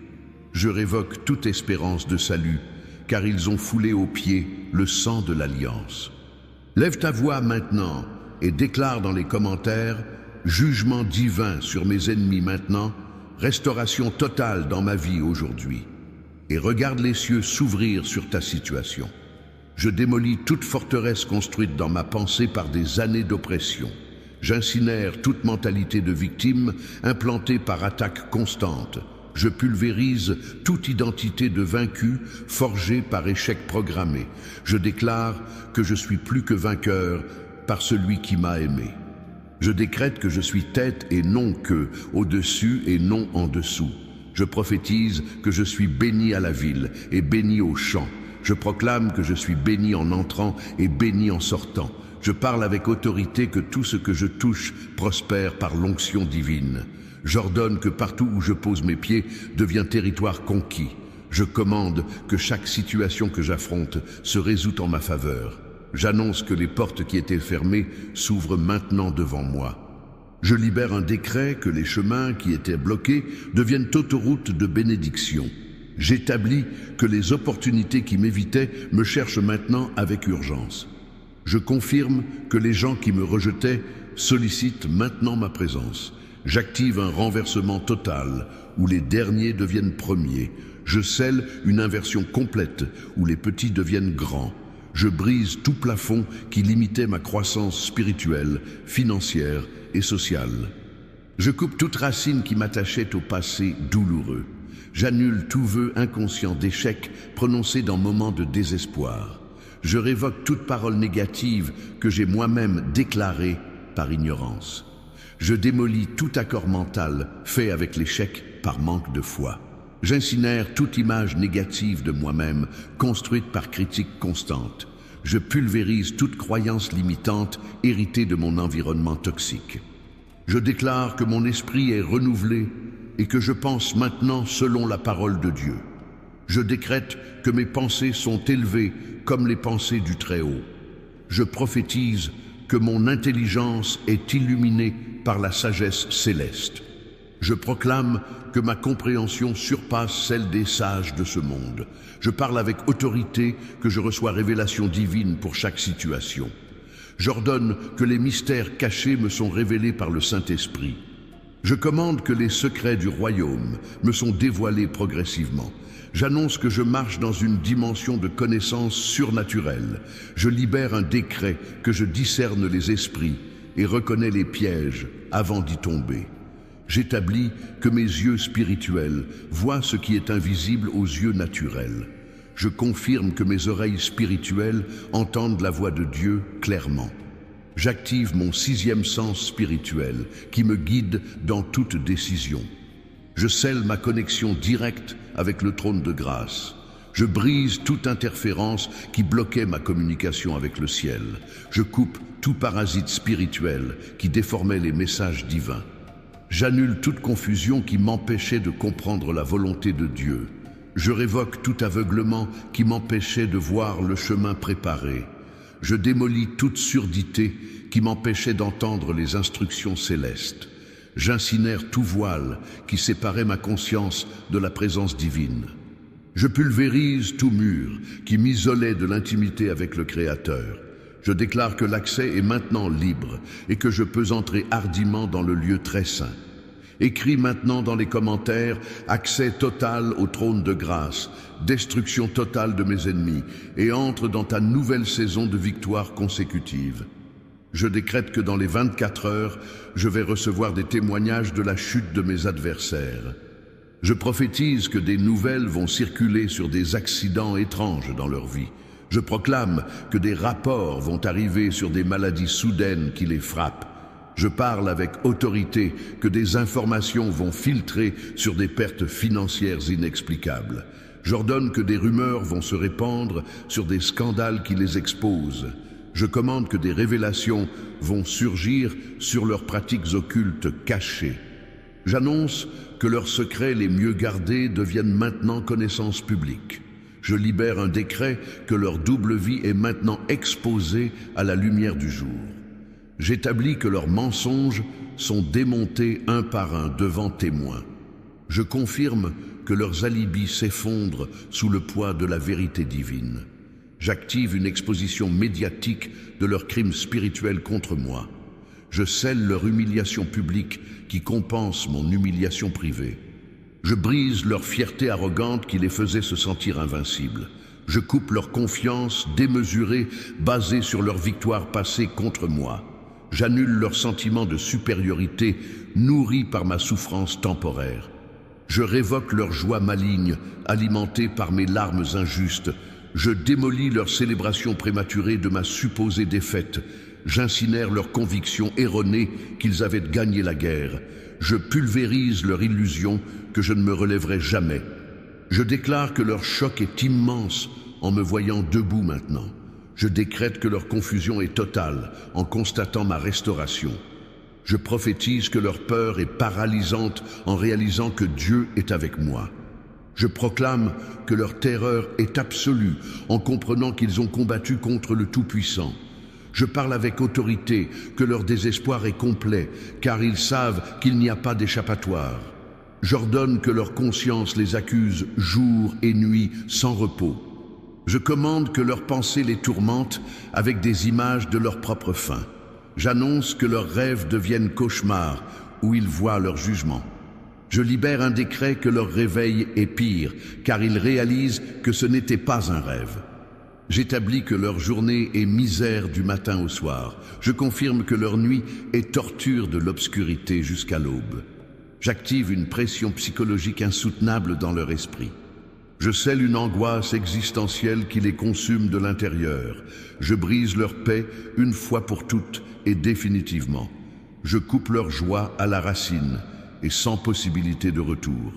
Je révoque toute espérance de salut, car ils ont foulé aux pieds le sang de l'Alliance. Lève ta voix maintenant et déclare dans les commentaires « Jugement divin sur mes ennemis maintenant, restauration totale dans ma vie aujourd'hui. » Et regarde les cieux s'ouvrir sur ta situation. Je démolis toute forteresse construite dans ma pensée par des années d'oppression. J'incinère toute mentalité de victime implantée par attaques constantes. Je pulvérise toute identité de vaincu forgée par échec programmé. Je déclare que je suis plus que vainqueur par celui qui m'a aimé. Je décrète que je suis tête et non queue, au-dessus et non en dessous. Je prophétise que je suis béni à la ville et béni au champ. Je proclame que je suis béni en entrant et béni en sortant. Je parle avec autorité que tout ce que je touche prospère par l'onction divine. J'ordonne que partout où je pose mes pieds devient territoire conquis. Je commande que chaque situation que j'affronte se résout en ma faveur. J'annonce que les portes qui étaient fermées s'ouvrent maintenant devant moi. Je libère un décret que les chemins qui étaient bloqués deviennent autoroutes de bénédiction. J'établis que les opportunités qui m'évitaient me cherchent maintenant avec urgence. Je confirme que les gens qui me rejetaient sollicitent maintenant ma présence. J'active un renversement total où les derniers deviennent premiers. Je scelle une inversion complète où les petits deviennent grands. Je brise tout plafond qui limitait ma croissance spirituelle, financière et sociale. Je coupe toute racine qui m'attachait au passé douloureux. J'annule tout vœu inconscient d'échec prononcé dans moments de désespoir. Je révoque toute parole négative que j'ai moi-même déclarée par ignorance. Je démolis tout accord mental fait avec l'échec par manque de foi. J'incinère toute image négative de moi-même construite par critique constante. Je pulvérise toute croyance limitante héritée de mon environnement toxique. Je déclare que mon esprit est renouvelé et que je pense maintenant selon la parole de Dieu. Je décrète que mes pensées sont élevées comme les pensées du Très-Haut. Je prophétise que mon intelligence est illuminée par la sagesse céleste. Je proclame que ma compréhension surpasse celle des sages de ce monde. Je parle avec autorité que je reçois révélation divine pour chaque situation. J'ordonne que les mystères cachés me sont révélés par le Saint-Esprit. Je commande que les secrets du royaume me sont dévoilés progressivement. J'annonce que je marche dans une dimension de connaissance surnaturelle. Je libère un décret que je discerne les esprits et reconnais les pièges avant d'y tomber. J'établis que mes yeux spirituels voient ce qui est invisible aux yeux naturels. Je confirme que mes oreilles spirituelles entendent la voix de Dieu clairement. J'active mon sixième sens spirituel qui me guide dans toute décision. Je scelle ma connexion directe avec le trône de grâce. Je brise toute interférence qui bloquait ma communication avec le ciel. Je coupe tout parasite spirituel qui déformait les messages divins. J'annule toute confusion qui m'empêchait de comprendre la volonté de Dieu. Je révoque tout aveuglement qui m'empêchait de voir le chemin préparé. Je démolis toute surdité qui m'empêchait d'entendre les instructions célestes. J'incinère tout voile qui séparait ma conscience de la présence divine. Je pulvérise tout mur qui m'isolait de l'intimité avec le Créateur. Je déclare que l'accès est maintenant libre et que je peux entrer hardiment dans le lieu très saint. Écris maintenant dans les commentaires « Accès total au trône de grâce, destruction totale de mes ennemis » et entre dans ta nouvelle saison de victoires consécutives. Je décrète que dans les 24 heures, je vais recevoir des témoignages de la chute de mes adversaires. Je prophétise que des nouvelles vont circuler sur des accidents étranges dans leur vie. Je proclame que des rapports vont arriver sur des maladies soudaines qui les frappent. Je parle avec autorité que des informations vont filtrer sur des pertes financières inexplicables. J'ordonne que des rumeurs vont se répandre sur des scandales qui les exposent. Je commande que des révélations vont surgir sur leurs pratiques occultes cachées. J'annonce que leurs secrets les mieux gardés deviennent maintenant connaissance publique. Je libère un décret que leur double vie est maintenant exposée à la lumière du jour. J'établis que leurs mensonges sont démontés un par un devant témoins. Je confirme que que leurs alibis s'effondrent sous le poids de la vérité divine. J'active une exposition médiatique de leurs crimes spirituels contre moi. Je scelle leur humiliation publique qui compense mon humiliation privée. Je brise leur fierté arrogante qui les faisait se sentir invincibles. Je coupe leur confiance démesurée basée sur leur victoire passée contre moi. J'annule leur sentiment de supériorité nourri par ma souffrance temporaire. Je révoque leur joie maligne alimentée par mes larmes injustes. Je démolis leur célébration prématurée de ma supposée défaite. J'incinère leur conviction erronée qu'ils avaient gagné la guerre. Je pulvérise leur illusion que je ne me relèverai jamais. Je déclare que leur choc est immense en me voyant debout maintenant. Je décrète que leur confusion est totale en constatant ma restauration. Je prophétise que leur peur est paralysante en réalisant que Dieu est avec moi. Je proclame que leur terreur est absolue en comprenant qu'ils ont combattu contre le Tout-Puissant. Je parle avec autorité que leur désespoir est complet, car ils savent qu'il n'y a pas d'échappatoire. J'ordonne que leur conscience les accuse jour et nuit sans repos. Je commande que leurs pensées les tourmentent avec des images de leur propre fin. J'annonce que leurs rêves deviennent cauchemars où ils voient leur jugement. Je libère un décret que leur réveil est pire, car ils réalisent que ce n'était pas un rêve. J'établis que leur journée est misère du matin au soir. Je confirme que leur nuit est torture de l'obscurité jusqu'à l'aube. J'active une pression psychologique insoutenable dans leur esprit. Je scelle une angoisse existentielle qui les consume de l'intérieur. Je brise leur paix une fois pour toutes et définitivement. Je coupe leur joie à la racine et sans possibilité de retour.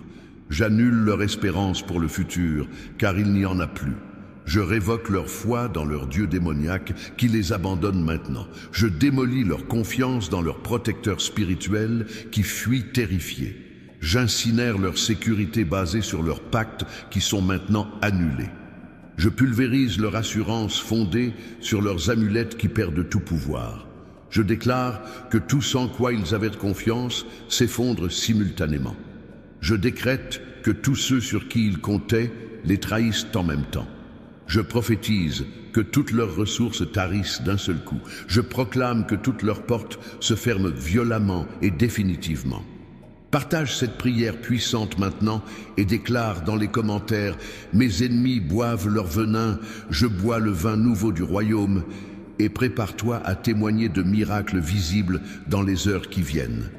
J'annule leur espérance pour le futur, car il n'y en a plus. Je révoque leur foi dans leur dieu démoniaque qui les abandonne maintenant. Je démolis leur confiance dans leur protecteur spirituel qui fuit terrifié. J'incinère leur sécurité basée sur leurs pactes qui sont maintenant annulés. Je pulvérise leur assurance fondée sur leurs amulettes qui perdent tout pouvoir. Je déclare que tout sans quoi ils avaient confiance s'effondre simultanément. Je décrète que tous ceux sur qui ils comptaient les trahissent en même temps. Je prophétise que toutes leurs ressources tarissent d'un seul coup. Je proclame que toutes leurs portes se ferment violemment et définitivement. Partage cette prière puissante maintenant et déclare dans les commentaires « Mes ennemis boivent leur venin, je bois le vin nouveau du royaume » et prépare-toi à témoigner de miracles visibles dans les heures qui viennent.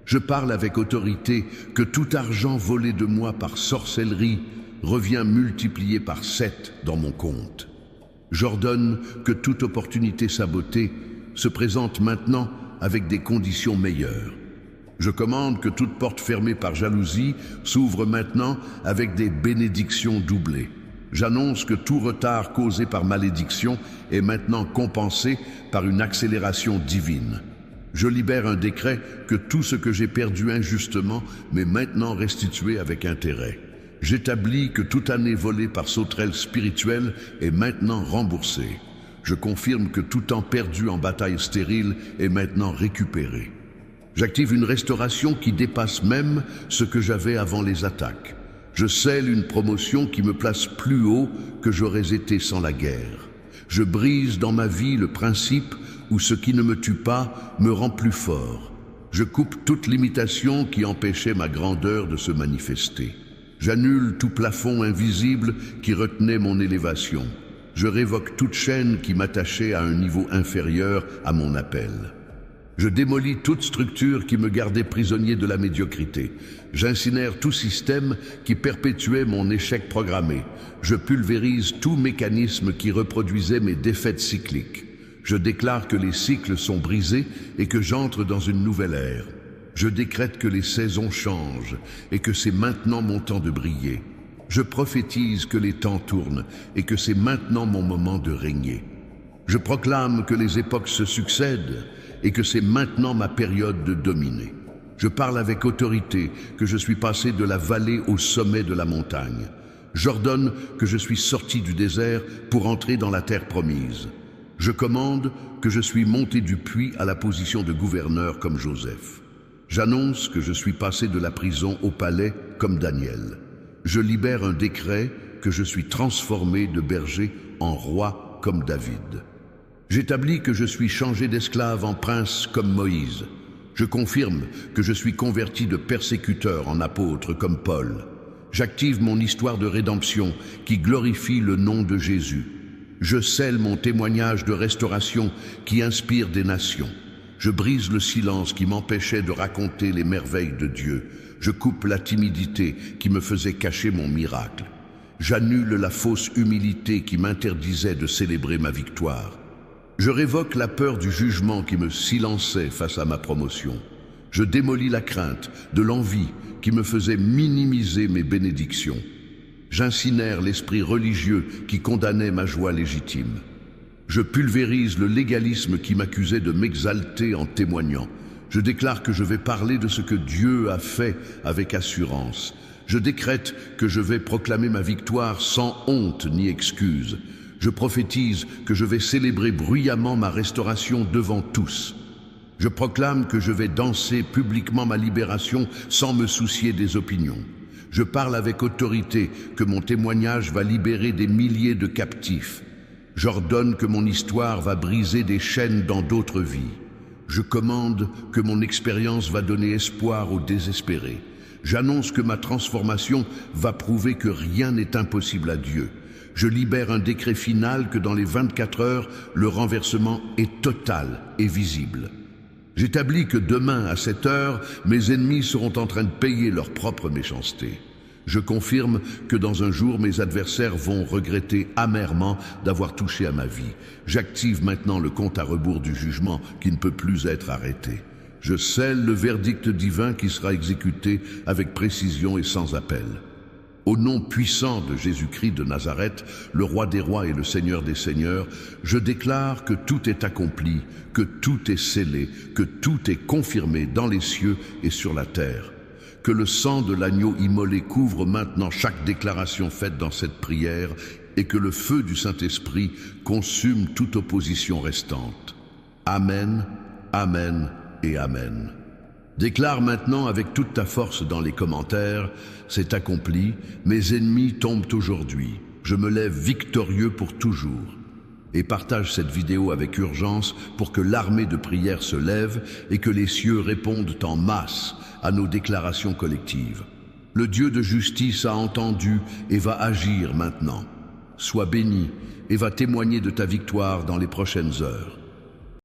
Je parle avec autorité que tout argent volé de moi par sorcellerie revient multiplié par 7 dans mon compte. J'ordonne que toute opportunité sabotée se présente maintenant avec des conditions meilleures. Je commande que toute porte fermée par jalousie s'ouvre maintenant avec des bénédictions doublées. J'annonce que tout retard causé par malédiction est maintenant compensé par une accélération divine. Je libère un décret que tout ce que j'ai perdu injustement m'est maintenant restitué avec intérêt. J'établis que toute année volée par sauterelle spirituelle est maintenant remboursée. Je confirme que tout temps perdu en bataille stérile est maintenant récupéré. J'active une restauration qui dépasse même ce que j'avais avant les attaques. Je scelle une promotion qui me place plus haut que j'aurais été sans la guerre. Je brise dans ma vie le principe où ce qui ne me tue pas me rend plus fort. Je coupe toute limitation qui empêchait ma grandeur de se manifester. J'annule tout plafond invisible qui retenait mon élévation. Je révoque toute chaîne qui m'attachait à un niveau inférieur à mon appel. Je démolis toute structure qui me gardait prisonnier de la médiocrité. J'incinère tout système qui perpétuait mon échec programmé. Je pulvérise tout mécanisme qui reproduisait mes défaites cycliques. Je déclare que les cycles sont brisés et que j'entre dans une nouvelle ère. Je décrète que les saisons changent et que c'est maintenant mon temps de briller. Je prophétise que les temps tournent et que c'est maintenant mon moment de régner. Je proclame que les époques se succèdent et que c'est maintenant ma période de dominer. Je parle avec autorité que je suis passé de la vallée au sommet de la montagne. J'ordonne que je suis sorti du désert pour entrer dans la terre promise. Je commande que je suis monté du puits à la position de gouverneur comme Joseph. J'annonce que je suis passé de la prison au palais comme Daniel. Je libère un décret que je suis transformé de berger en roi comme David. J'établis que je suis changé d'esclave en prince comme Moïse. Je confirme que je suis converti de persécuteur en apôtre comme Paul. J'active mon histoire de rédemption qui glorifie le nom de Jésus. Je scelle mon témoignage de restauration qui inspire des nations. Je brise le silence qui m'empêchait de raconter les merveilles de Dieu. Je coupe la timidité qui me faisait cacher mon miracle. J'annule la fausse humilité qui m'interdisait de célébrer ma victoire. Je révoque la peur du jugement qui me silençait face à ma promotion. Je démolis la crainte de l'envie qui me faisait minimiser mes bénédictions. J'incinère l'esprit religieux qui condamnait ma joie légitime. Je pulvérise le légalisme qui m'accusait de m'exalter en témoignant. Je déclare que je vais parler de ce que Dieu a fait avec assurance. Je décrète que je vais proclamer ma victoire sans honte ni excuse. Je prophétise que je vais célébrer bruyamment ma restauration devant tous. Je proclame que je vais danser publiquement ma libération sans me soucier des opinions. Je parle avec autorité que mon témoignage va libérer des milliers de captifs. J'ordonne que mon histoire va briser des chaînes dans d'autres vies. Je commande que mon expérience va donner espoir aux désespérés. J'annonce que ma transformation va prouver que rien n'est impossible à Dieu. Je libère un décret final que dans les 24 heures, le renversement est total et visible. J'établis que demain, à 7 heures, mes ennemis seront en train de payer leur propre méchanceté. Je confirme que dans un jour, mes adversaires vont regretter amèrement d'avoir touché à ma vie. J'active maintenant le compte à rebours du jugement qui ne peut plus être arrêté. Je scelle le verdict divin qui sera exécuté avec précision et sans appel. Au nom puissant de Jésus-Christ de Nazareth, le roi des rois et le seigneur des seigneurs, je déclare que tout est accompli, que tout est scellé, que tout est confirmé dans les cieux et sur la terre. Que le sang de l'agneau immolé couvre maintenant chaque déclaration faite dans cette prière et que le feu du Saint-Esprit consume toute opposition restante. Amen, Amen et Amen. Déclare maintenant avec toute ta force dans les commentaires, c'est accompli, mes ennemis tombent aujourd'hui, je me lève victorieux pour toujours. Et partage cette vidéo avec urgence pour que l'armée de prière se lève et que les cieux répondent en masse à nos déclarations collectives. Le Dieu de justice a entendu et va agir maintenant. Sois béni et va témoigner de ta victoire dans les prochaines heures.